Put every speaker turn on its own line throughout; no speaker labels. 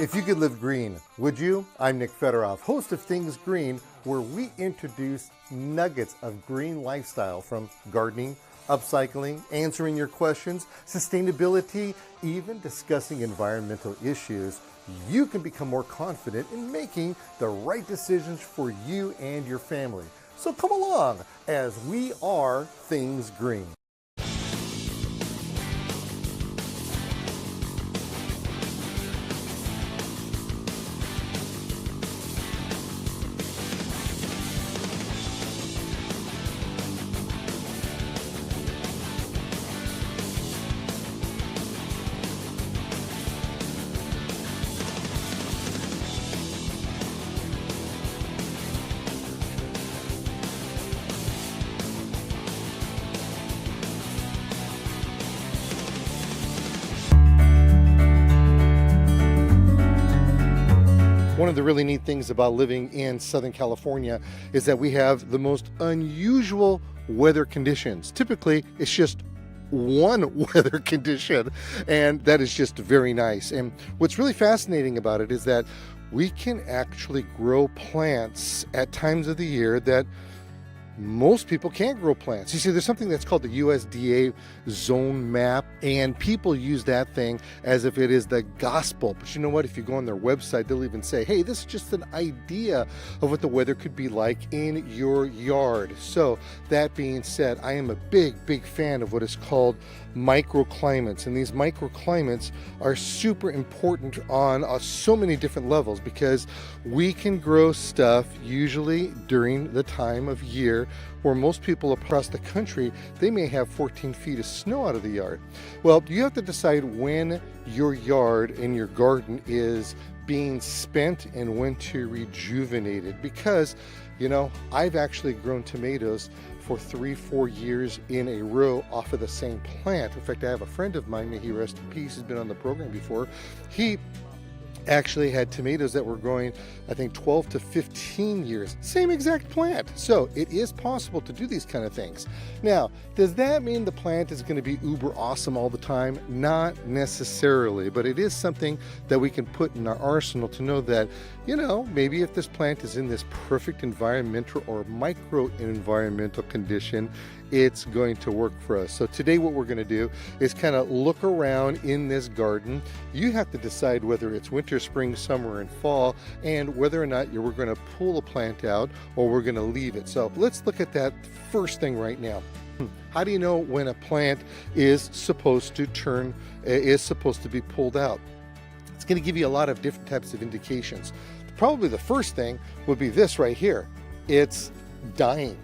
If you could live green, would you? I'm Nick Federoff, host of Things Green, where we introduce nuggets of green lifestyle from gardening, upcycling, answering your questions, sustainability, even discussing environmental issues. You can become more confident in making the right decisions for you and your family. So come along as we are Things Green. One of the really neat things about living in Southern California is that we have the most unusual weather conditions. Typically, it's just one weather condition, and that is just very nice. And what's really fascinating about it is that we can actually grow plants at times of the year that most people can't grow plants. You see, there's something that's called the USDA zone map, and people use that thing as if it is the gospel. But you know what? If you go on their website, they'll even say, hey, this is just an idea of what the weather could be like in your yard. So that being said, I am a big fan of what is called microclimates, and these microclimates are super important on so many different levels, because we can grow stuff usually during the time of year where most people across the country, they may have 14 feet of snow out of the yard. Well, you have to decide when your yard and your garden is being spent and when to rejuvenate it, because you know, I've actually grown tomatoes for 3-4 years in a row off of the same plant. In fact, I have a friend of mine, may he rest in peace, has been on the program before. He actually had tomatoes that were growing, I think, 12 to 15 years, same exact plant. So it is possible to do these kind of things. Now, does that mean the plant is going to be uber awesome all the time? Not necessarily, but it is something that we can put in our arsenal to know that, you know, maybe if this plant is in this perfect environmental or micro environmental condition, it's going to work for us. So today what we're going to do is kind of look around in this garden. You have to decide whether it's winter, spring, summer, and fall, and whether or not we're going to pull a plant out or we're going to leave it. So let's look at that first thing right now. How do you know when a plant is supposed to be pulled out? It's going to give you a lot of different types of indications. Probably the first thing would be this right here. It's dying.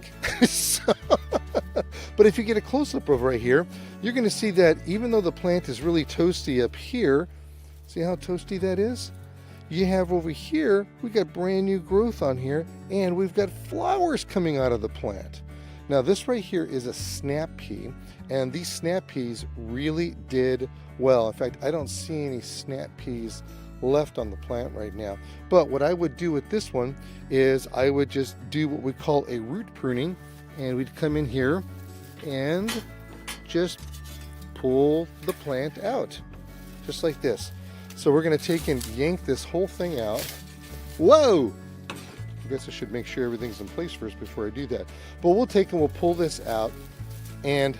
But if you get a close-up of right here, you're going to see that even though the plant is really toasty up here, see how toasty that is? You have over here, we got brand new growth on here, and we've got flowers coming out of the plant. Now this right here is a snap pea, and these snap peas really did well. In fact, I don't see any snap peas left on the plant right now. But what I would do with this one is I would just do what we call a root pruning, and we'd come in here and just pull the plant out just like this. So we're going to take and yank this whole thing out. Whoa! I guess I should make sure everything's in place first before I do that. But we'll take and we'll pull this out, and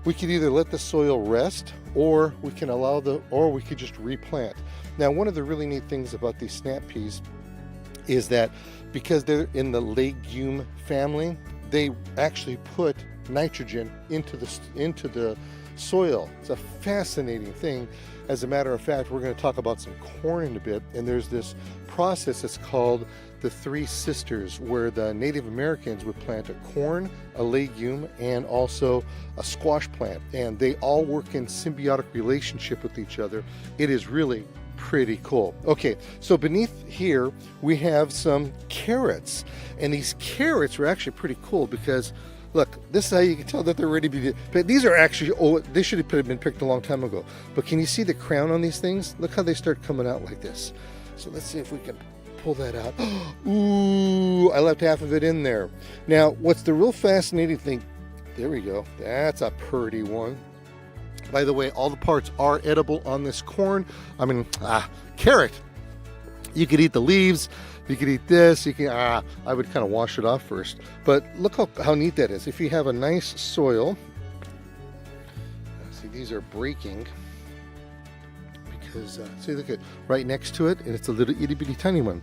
we could either let the soil rest, or we can or we could just replant. Now, one of the really neat things about these snap peas is that because they're in the legume family, they actually put nitrogen into the soil. It's a fascinating thing. As a matter of fact, we're going to talk about some corn in a bit, and there's this process that's called the Three Sisters, where the Native Americans would plant a corn, a legume, and also a squash plant, and they all work in symbiotic relationship with each other. It is really pretty cool. Okay, so beneath here we have some carrots, and these carrots are actually pretty cool because look, this is how you can tell that they're ready to be. But these are actually, they should have been picked a long time ago. But can you see the crown on these things? Look how they start coming out like this. So let's see if we can pull that out. Ooh, I left half of it in there. Now, what's the real fascinating thing? There we go. That's a pretty one. By the way, all the parts are edible on this carrot. You could eat the leaves, you could eat this, you can, I would kind of wash it off first. But look how neat that is. If you have a nice soil, see these are breaking because, see look at right next to it, and it's a little itty bitty tiny one.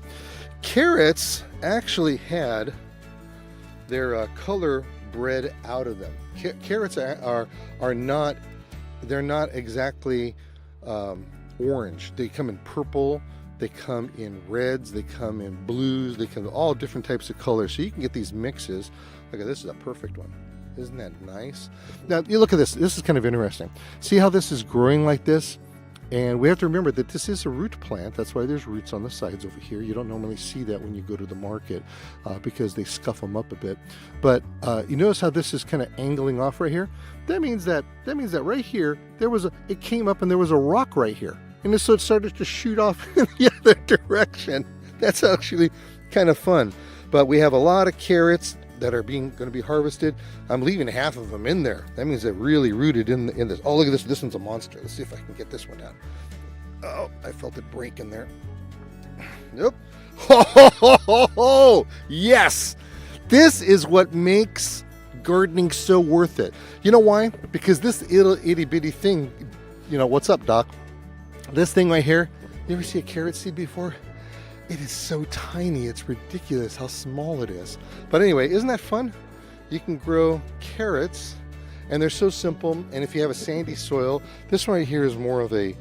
Carrots actually had their color bred out of them. Carrots are not, they're not exactly orange. They come in purple. They come in reds, they come in blues, they come in all different types of colors. So you can get these mixes. Look at this, is a perfect one. Isn't that nice? Now, you look at this. This is kind of interesting. See how this is growing like this? And we have to remember that this is a root plant. That's why there's roots on the sides over here. You don't normally see that when you go to the market because they scuff them up a bit. But you notice how this is kind of angling off right here? That means that right here, it came up and there was a rock right here. And so it started to shoot off in the other direction. That's actually kind of fun. But we have a lot of carrots that are going to be harvested. I'm leaving half of them in there. That means they're really rooted in this. Oh, look at this. This one's a monster. Let's see if I can get this one out. Oh, I felt it break in there. Nope. Oh, yes. This is what makes gardening so worth it. You know why? Because this little itty bitty thing, what's up, Doc? This thing right here, you ever see a carrot seed before? It is so tiny, it's ridiculous how small it is. But anyway, isn't that fun? You can grow carrots, and they're so simple, and if you have a sandy soil, this one right here is more of this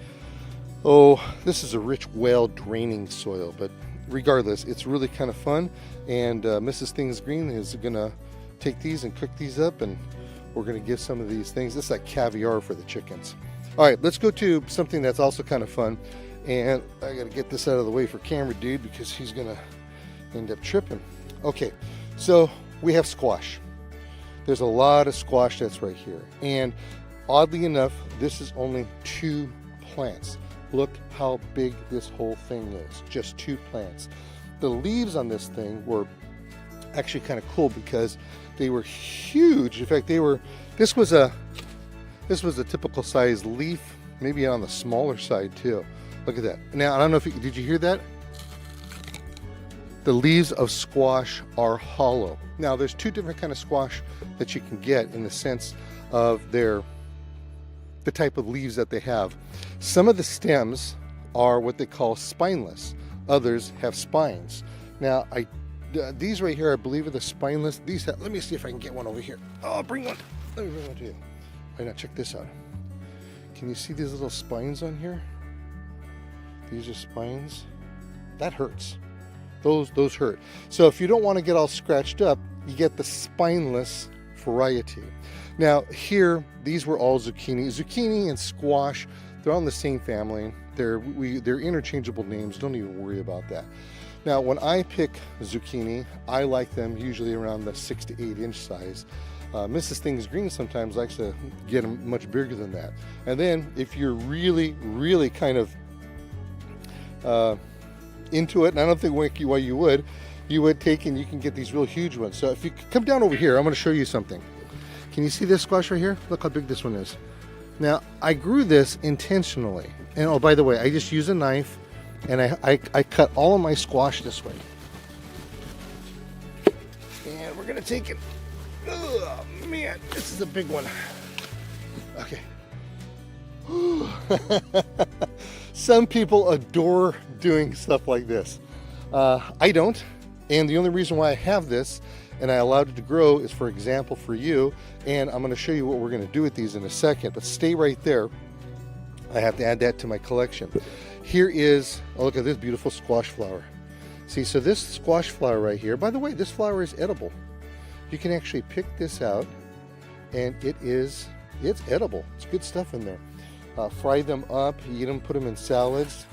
is a rich, well-draining soil, but regardless, it's really kind of fun, and Mrs. Things Green is gonna take these and cook these up, and we're gonna give some of these things. This is like caviar for the chickens. All right, let's go to something that's also kind of fun. And I got to get this out of the way for camera dude because he's going to end up tripping. Okay, so we have squash. There's a lot of squash that's right here. And oddly enough, this is only 2 plants. Look how big this whole thing is. Just 2 plants. The leaves on this thing were actually kind of cool because they were huge. In fact, this was a typical size leaf, maybe on the smaller side too. Look at that. Now, I don't know if did you hear that? The leaves of squash are hollow. Now, there's 2 different kind of squash that you can get in the sense of the type of leaves that they have. Some of the stems are what they call spineless. Others have spines. Now, these right here, I believe, are the spineless. Let me see if I can get one over here. Oh, I'll bring one. Let me bring one to you. All right, now check this out. Can you see these little spines on here? These are spines. That hurts. Those hurt. So if you don't want to get all scratched up, you get the spineless variety. Now here, these were all zucchini. Zucchini and squash, they're all in the same family. They're interchangeable names. Don't even worry about that. Now when I pick zucchini, I like them usually around the 6 to 8 inch size. Mrs. Things Green sometimes likes to get them much bigger than that. And then if you're really, really kind of into it, and I don't think why you would take and you can get these real huge ones. So if you come down over here, I'm going to show you something. Can you see this squash right here? Look how big this one is. Now I grew this intentionally, and oh, by the way, I just use a knife and I cut all of my squash this way, and we're going to take it. Oh man, this is a big one. Okay. Some people adore doing stuff like this. I don't, and the only reason why I have this and I allowed it to grow is, for example, for you, and I'm going to show you what we're going to do with these in a second, but stay right there. I have to add that to my collection. Here is, oh, look at this beautiful squash flower. See, so this squash flower right here, by the way, this flower is edible. You can actually pick this out, and it's edible. It's good stuff in there. Fry them up, eat them, put them in salads.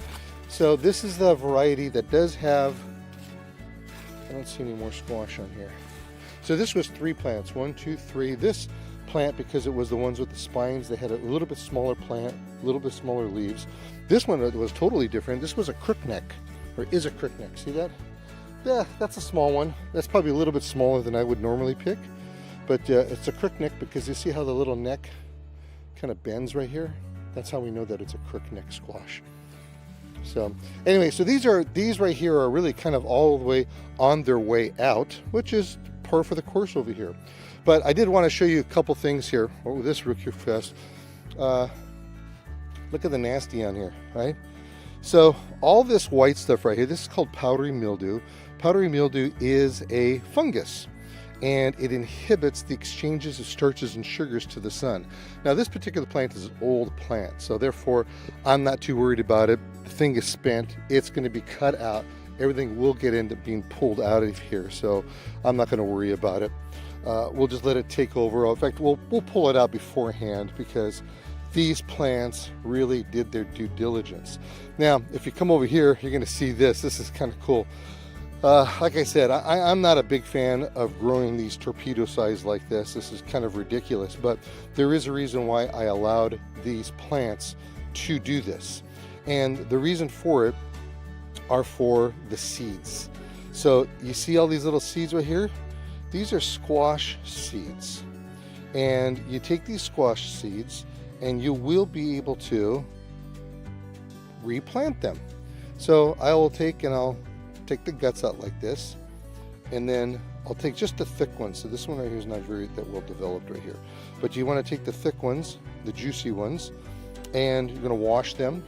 So this is the variety that does have, I don't see any more squash on here. So this was 3 plants, 1, 2, 3. This plant, because it was the ones with the spines, they had a little bit smaller plant, a little bit smaller leaves. This one was totally different. This was a crookneck, or is a crookneck. See that? Yeah, that's a small one. That's probably a little bit smaller than I would normally pick, but it's a crookneck because you see how the little neck kind of bends right here? That's how we know that it's a crookneck squash. So anyway, so these right here are really kind of all the way on their way out, which is par for the course over here. But I did want to show you a couple things here with this Rookie Fest. Look at the nasty on here, right? So all this white stuff right here, this is called powdery mildew. Powdery mildew is a fungus, and it inhibits the exchanges of starches and sugars to the sun. Now this particular plant is an old plant, so therefore I'm not too worried about it. The thing is spent, it's going to be cut out, everything will get into being pulled out of here, so I'm not going to worry about it. We'll just let it take over. In fact, we'll pull it out beforehand because these plants really did their due diligence. Now if you come over here, you're going to see this is kind of cool. Like I said, I'm not a big fan of growing these torpedo size like this. This is kind of ridiculous, but there is a reason why I allowed these plants to do this. And the reason for it are for the seeds. So you see all these little seeds right here? These are squash seeds. And you take these squash seeds and you will be able to replant them. So I'll take the guts out like this, and then I'll take just the thick ones. So this one right here is not very that well developed right here, but you want to take the thick ones, the juicy ones, and you're going to wash them.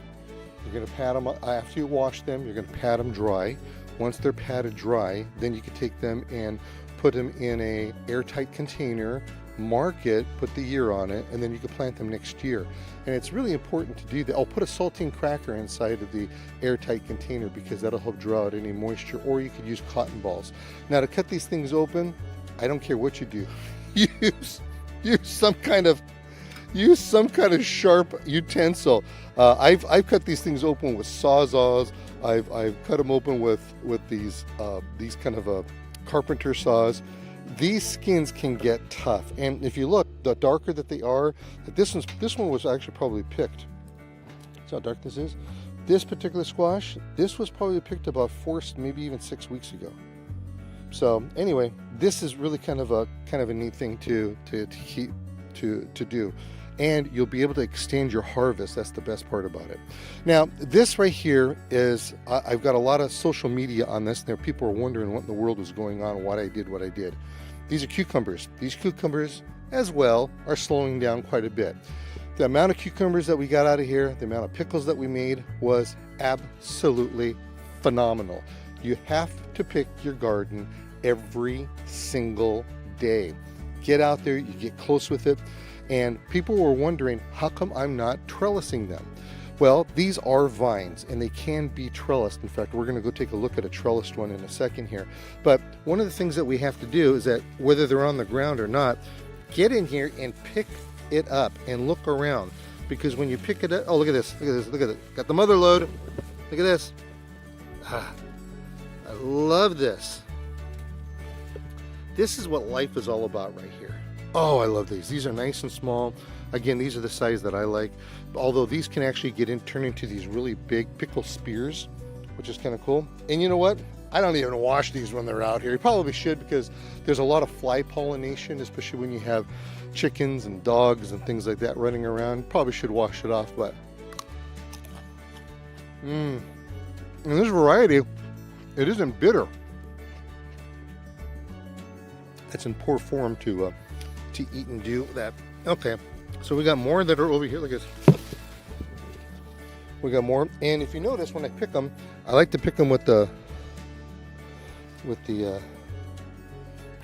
You're going to pat them after you wash them. You're going to pat them dry. Once they're patted dry, then you can take them and put them in a airtight container, mark it, put the year on it, and then you can plant them next year. And it's really important to do that. I'll put a saltine cracker inside of the airtight container because that'll help draw out any moisture, or you could use cotton balls. Now to cut these things open, I don't care what you do. use some kind of sharp utensil. I've cut these things open with sawzalls. I've cut them open with these kind of carpenter saws. These skins can get tough, and if you look, the darker that they are, this one was actually probably picked. See how dark this is? This particular squash, this was probably picked about 4, maybe even 6 weeks ago. So anyway, this is really kind of a neat thing to do, and you'll be able to extend your harvest. That's the best part about it. Now this right here is I've got a lot of social media on this. There people are wondering what in the world was going on, what I did. These are cucumbers. These cucumbers as well are slowing down quite a bit. The amount of cucumbers that we got out of here, the amount of pickles that we made was absolutely phenomenal. You have to pick your garden every single day. Get out there, you get close with it. And people were wondering, how come I'm not trellising them? Well, these are vines and they can be trellised. In fact, we're going to go take a look at a trellised one in a second here. But one of the things that we have to do is that whether they're on the ground or not, get in here and pick it up and look around. Because when you pick it up, oh, look at this, look at it. Got the mother load. Look at this. I love this. This is what life is all about right here. Oh, I love these. These are nice and small. Again, these are the size that I like. Although these can actually turn into these really big pickle spears, which is kind of cool. And you know what? I don't even wash these when they're out here. You probably should, because there's a lot of fly pollination, especially when you have chickens and dogs and things like that running around. Probably should wash it off, but and this variety, it isn't bitter. It's in poor form to eat and do that. Okay, so we got more that are over here. Look at this. We got more, and if you notice, when I pick them, I like to pick them with a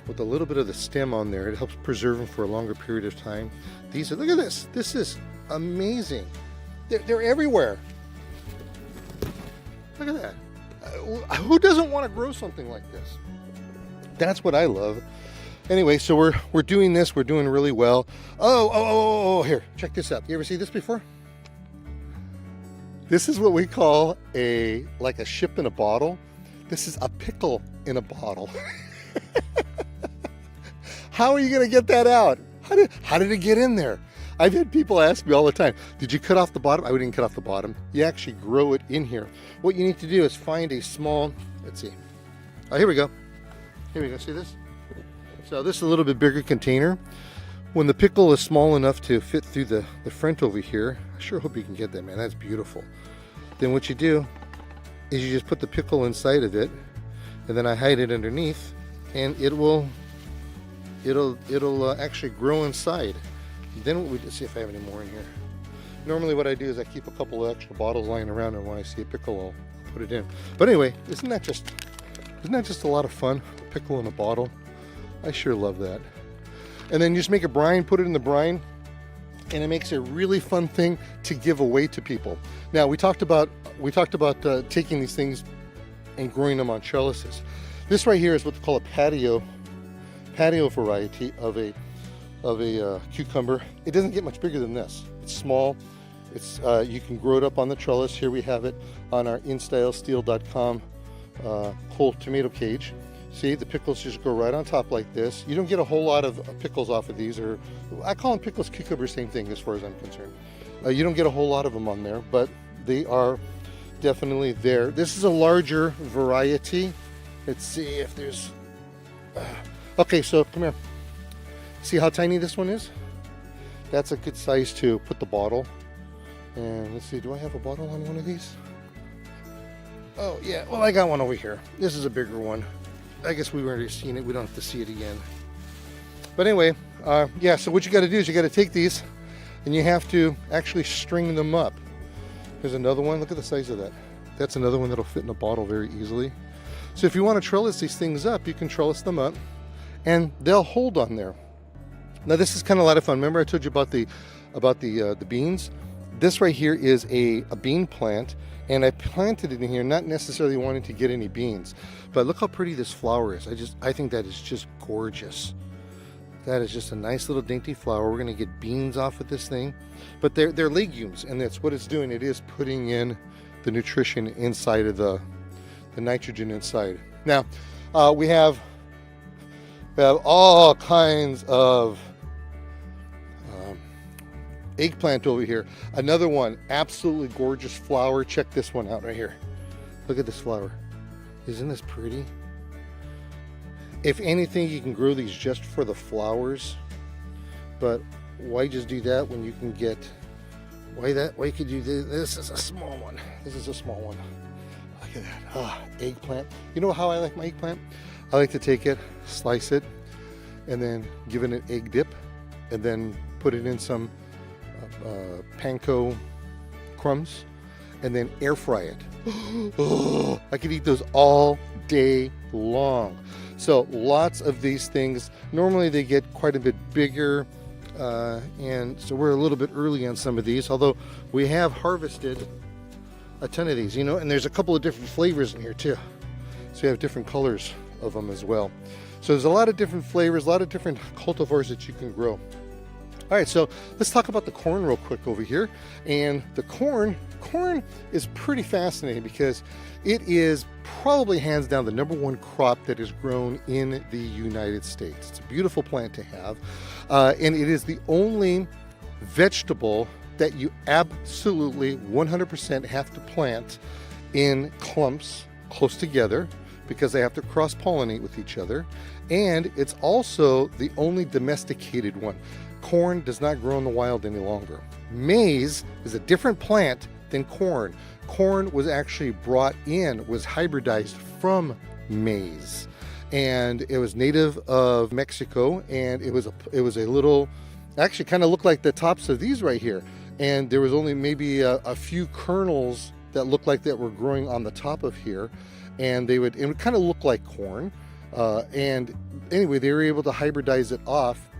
little bit of the stem on there. It helps preserve them for a longer period of time. These are, look at this. This is amazing. They're everywhere. Look at that. Who doesn't want to grow something like this? That's what I love. Anyway, so we're doing this. We're doing really well. Oh, here, check this out. You ever see this before? This is what we call like a ship in a bottle. This is a pickle in a bottle. How are you going to get that out? How did it get in there? I've had people ask me all the time, did you cut off the bottom? I didn't cut off the bottom. You actually grow it in here. What you need to do is find a small, let's see. Oh, here we go. Here we go. See this? So this is a little bit bigger container. When the pickle is small enough to fit through the front over here, I sure hope you can get that, man. That's beautiful. Then what you do is you just put the pickle inside of it, and then I hide it underneath, and it'll actually grow inside. Then what we do, see if I have any more in here. Normally what I do is I keep a couple of extra bottles lying around, and when I see a pickle, I'll put it in. But anyway, isn't that just a lot of fun? A pickle in a bottle. I sure love that. And then you just make a brine, put it in the brine, and it makes a really fun thing to give away to people. Now we talked about taking these things and growing them on trellises. This right here is what they call a patio variety of a cucumber. It doesn't get much bigger than this. It's small. It's you can grow it up on the trellis. Here we have it on our InStyleSteel.com whole tomato cage. See, the pickles just go right on top like this. You don't get a whole lot of pickles off of these, or I call them pickles, cucumbers, same thing as far as I'm concerned. You don't get a whole lot of them on there, but they are definitely there. This is a larger variety. Let's see if there's... Okay, so come here. See how tiny this one is? That's a good size to put the bottle. And let's see, do I have a bottle on one of these? Oh yeah, well I got one over here. This is a bigger one. I guess we've already seen it. We don't have to see it again. But anyway, yeah, so what you got to do is you got to take these and you have to actually string them up. There's another one. Look at the size of that. That's another one that'll fit in a bottle very easily. So if you want to trellis these things up, you can trellis them up and they'll hold on there. Now this is kind of a lot of fun. Remember I told you about the beans? This right here is a bean plant, and I planted it in here not necessarily wanting to get any beans, but look how pretty this flower is. I think that is just gorgeous. That is just a nice little dainty flower. We're going to get beans off of this thing, but they're legumes, and that's what it's doing. It is putting in the nutrition inside of the nitrogen inside. Now we have all kinds of eggplant over here. Another one, absolutely gorgeous flower. Check this one out right here. Look at this flower. Isn't this pretty? If anything, you can grow these just for the flowers, but why just do that when you can get, why could you do this? This is a small one. This is a small one. Look at that. Eggplant. You know how I like my eggplant? I like to take it, slice it, and then give it an egg dip, and then put it in some panko crumbs, and then air fry it. Oh, I could eat those all day long. So lots of these things. Normally they get quite a bit bigger, and so we're a little bit early on some of these, although we have harvested a ton of these, you know, and there's a couple of different flavors in here too. So you have different colors of them as well. So there's a lot of different flavors, a lot of different cultivars that you can grow. All right, so let's talk about the corn real quick over here. And the corn is pretty fascinating because it is probably hands down the #1 crop that is grown in the United States. It's a beautiful plant to have. And it is the only vegetable that you absolutely 100% have to plant in clumps close together because they have to cross-pollinate with each other. And it's also the only domesticated one. Corn does not grow in the wild any longer. Maize is a different plant than corn. Corn was actually brought in, was hybridized from maize, and it was native of Mexico, and it was a little, actually kind of looked like the tops of these right here, and there was only maybe a few kernels that looked like that were growing on the top of here, and it would kind of look like corn, and anyway they were able to hybridize it off,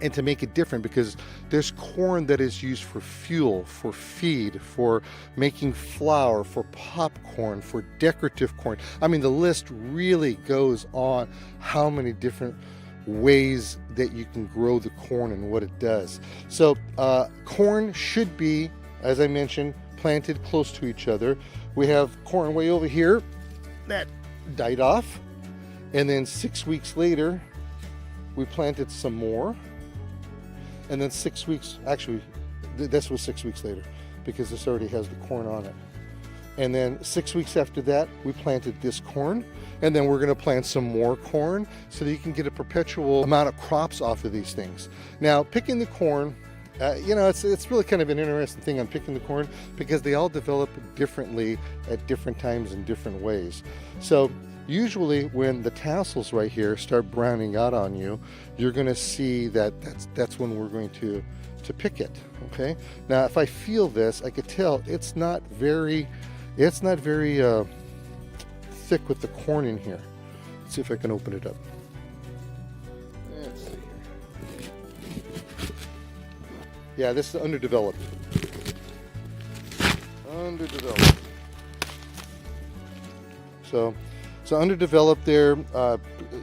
and to make it different, because there's corn that is used for fuel, for feed, for making flour, for popcorn, for decorative corn. I mean, the list really goes on how many different ways that you can grow the corn and what it does. So corn should be, as I mentioned, planted close to each other. We have corn way over here that died off, and then 6 weeks later we planted some more. And then 6 weeks, actually, this was 6 weeks later because this already has the corn on it. And then 6 weeks after that, we planted this corn. And then we're going to plant some more corn so that you can get a perpetual amount of crops off of these things. Now, picking the corn You know, it's really kind of an interesting thing on picking the corn because they all develop differently at different times in different ways. So usually when the tassels right here start browning out on you, you're going to see that that's when we're going to pick it. Okay. Now, if I feel this, I could tell it's not very thick with the corn in here. Let's see if I can open it up. Let's see here. Yeah, this is underdeveloped. Underdeveloped. So underdeveloped there,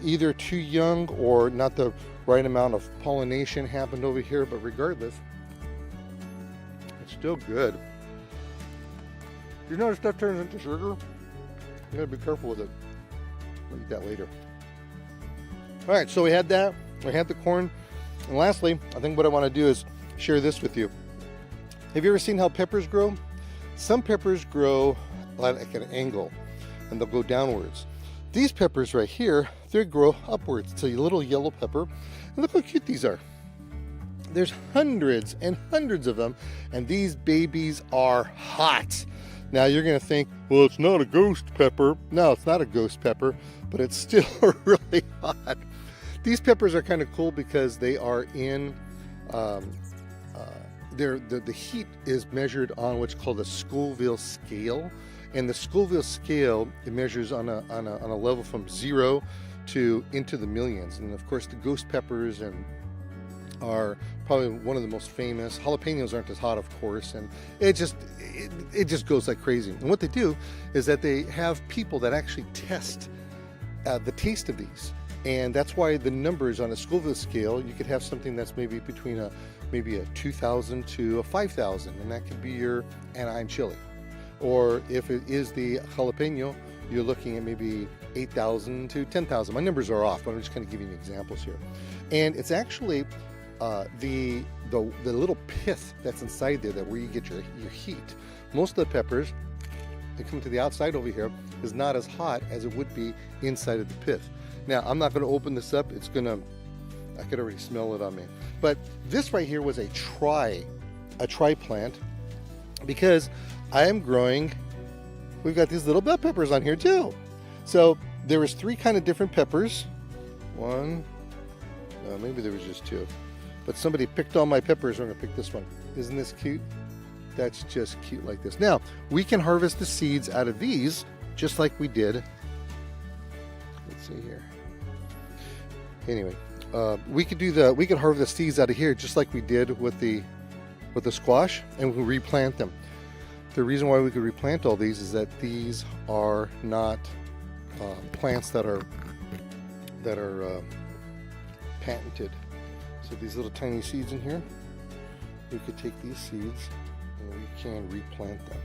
either too young or not the right amount of pollination happened over here, but regardless, it's still good. You notice that turns into sugar? You gotta be careful with it. We'll eat that later. All right, so we had that. We had the corn. And lastly, I think what I want to do is share this with you. Have you ever seen how peppers grow? Some peppers grow like at an angle and they'll go downwards. These peppers right here, they grow upwards. It's a little yellow pepper. And look how cute these are. There's hundreds and hundreds of them, and these babies are hot. Now you're gonna think, well, it's not a ghost pepper. No, it's not a ghost pepper, but it's still really hot. These peppers are kind of cool because they are in, the heat is measured on what's called a Scoville scale. And the Scoville scale, it measures on a level from 0 to into the millions. And of course, the ghost peppers are probably one of the most famous. Jalapenos aren't as hot, of course, and it just goes like crazy. And what they do is that they have people that actually test the taste of these. And that's why the numbers on a Scoville scale, you could have something that's maybe between a 2,000 to a 5,000, and that could be your Anaheim chili. Or if it is the jalapeno, you're looking at maybe 8,000 to 10,000. My numbers are off, but I'm just kind of giving you examples here. And it's actually the little pith that's inside there that where you get your heat. Most of the peppers, they come to the outside over here, is not as hot as it would be inside of the pith. Now, I'm not going to open this up. I could already smell it on me. But this right here was a tri plant because I am growing, we've got these little bell peppers on here too. So there was 3 kind of different peppers. Maybe there was just 2. But somebody picked all my peppers, I'm gonna pick this one. Isn't this cute? That's just cute like this. Now, we can harvest the seeds out of these just like we did. Let's see here. Anyway, we could harvest the seeds out of here just like we did with the squash, and we can replant them. The reason why we could replant all these is that these are not plants that are patented. So these little tiny seeds in here, we could take these seeds and we can replant them.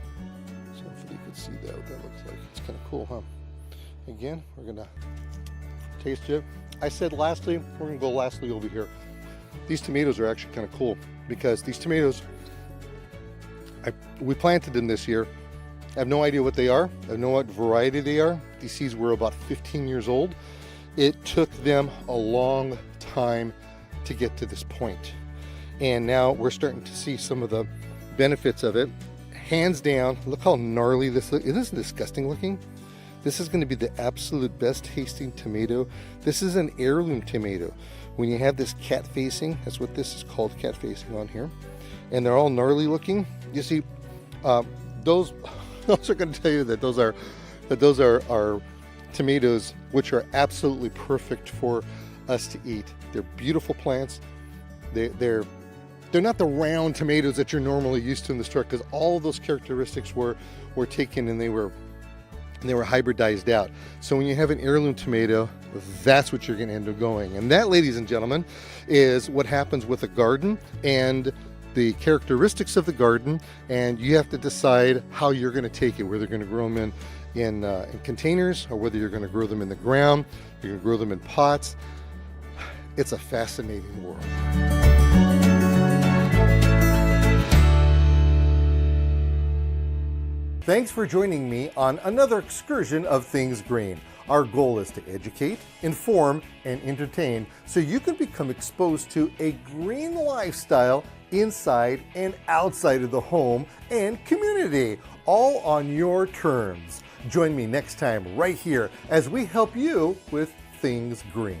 So hopefully you can see that, what that looks like. It's kind of cool, huh? Again, we're gonna taste it. I said lastly, we're gonna go lastly over here. These tomatoes are actually kind of cool because these tomatoes, we planted them this year. I have no idea what they are. I have no what variety they are. These seeds were about 15 years old. It took them a long time to get to this point. And now we're starting to see some of the benefits of it. Hands down, look how gnarly this looks. Isn't this disgusting looking? This is going to be the absolute best tasting tomato. This is an heirloom tomato. When you have this cat facing, that's what this is called, cat facing on here. And they're all gnarly looking. You see, those are going to tell you that those are tomatoes which are absolutely perfect for us to eat. They're beautiful plants. They're not the round tomatoes that you're normally used to in the store, because all of those characteristics were taken and they were hybridized out. So when you have an heirloom tomato, that's what you're going to end up going. And that, ladies and gentlemen, is what happens with a garden and the characteristics of the garden. And you have to decide how you're going to take it, whether you're going to grow them in containers or whether you're going to grow them in the ground, you're going to grow them in pots. It's a fascinating world. Thanks for joining me on another excursion of Things Green. Our goal is to educate, inform, and entertain so you can become exposed to a green lifestyle inside and outside of the home and community, all on your terms. Join me next time right here as we help you with things green.